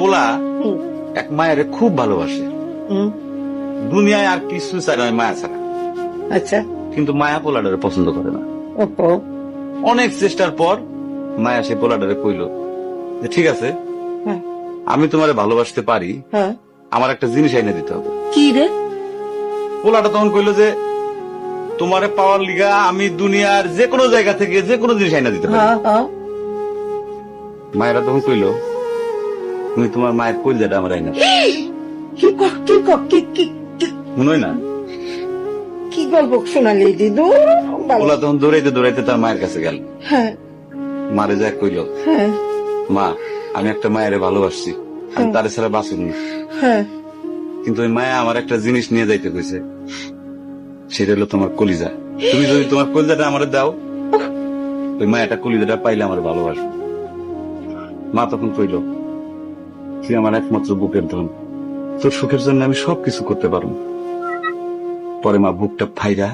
পোলা হুম, এক মায়ের খুব ভালোবাসে, হুম, দুনিয়ায় আর কিছু চায় না, ওই মায়া ছাড়া। আচ্ছা। কিন্তু মায়া পোলাডারে পছন্দ করে না। ওহো। অনেক চেষ্টার পর মায়া সে পোলাডারে কইল যে ঠিক আছে, হ্যাঁ, আমি তোমারে ভালোবাসতে পারি, হ্যাঁ। আমার একটা জিনিস এনে দিতে হবে। কি রে? পোলাটা তখন কইল যে তোমারে পাওয়ার লিগা আমি দুনিয়ার যে কোনো জায়গা থেকে যে কোনো জিনিস এনে দিতে পারি। হ্যাঁ, হ্যাঁ। মায়েরা তখন কইল তুমি তোমার মায়ের কইলজাটা আমার আইনা দাও। কি কি মনে হয় না? কি গল্প শোনালি দিদু? পোলা তখন দৌড়াইতে দৌড়াইতে তার মায়ের কাছে গেল, হ্যাঁ, মারে যা কইল, হ্যাঁ, মা আমি একটা মায়ের ভালোবাসছি, আমি তারে ছাড়া বাঁচুনি, হ্যাঁ। কিন্তু ওই মায়া আমার একটা জিনিস নিয়ে যাইতে কইছে, সেটা হলো তোমার কলিজা। তুমি যদি তোমার কলিজাটা আমার দাও, ওই মায়াটা কলিজাটা পাইলে আমার ভালোবাসবে। মা তখন কইল তুই আমার একমাত্র বুকের ধন, তোর সুখের জন্য আমি সবকিছু করতে পারবো। পরে মা বুকটা ফাইরা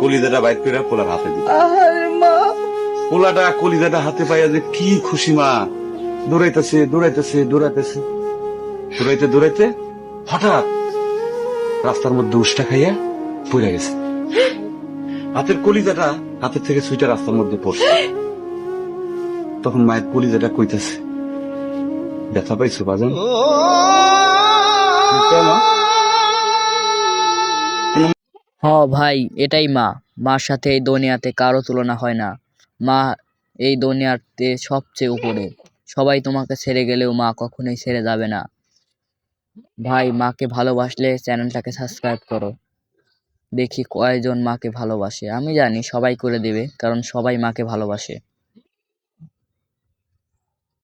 কলিজাটা বাইর করে পোলার হাতে দিল। আহারে মা। পোলাটা কলিজাটা হাতে পাইয়া যে কি খুশি, মা দৌড়াইতেছে দৌড়াইতেছে দৌড়াইতেছে, দৌড়াইতে দৌড়াইতে হঠাৎ রাস্তার মধ্যে উষ্টা খাইয়া পড়ে গেছে। হাতের কলিজাটা হাতের থেকে ছুইটা রাস্তার মধ্যে পড়ছে। তখন মায়ের কলিজাটা কইতেছে ব্যথা পাইছো বাজান? হ ভাই, এটাই মা। মার সাথে এই দুনিয়াতে কারো তুলনা হয় না। মা এই দুনিয়াতে সবচেয়ে উপরে। সবাই তোমাকে ছেড়ে গেলেও মা কখনোই ছেড়ে যাবে না। ভাই, মাকে ভালোবাসলে চ্যানেলটাকে সাবস্ক্রাইব করো। দেখি কয়জন মাকে ভালোবাসে। আমি জানি সবাই করে দেবে, কারণ সবাই মাকে ভালোবাসে।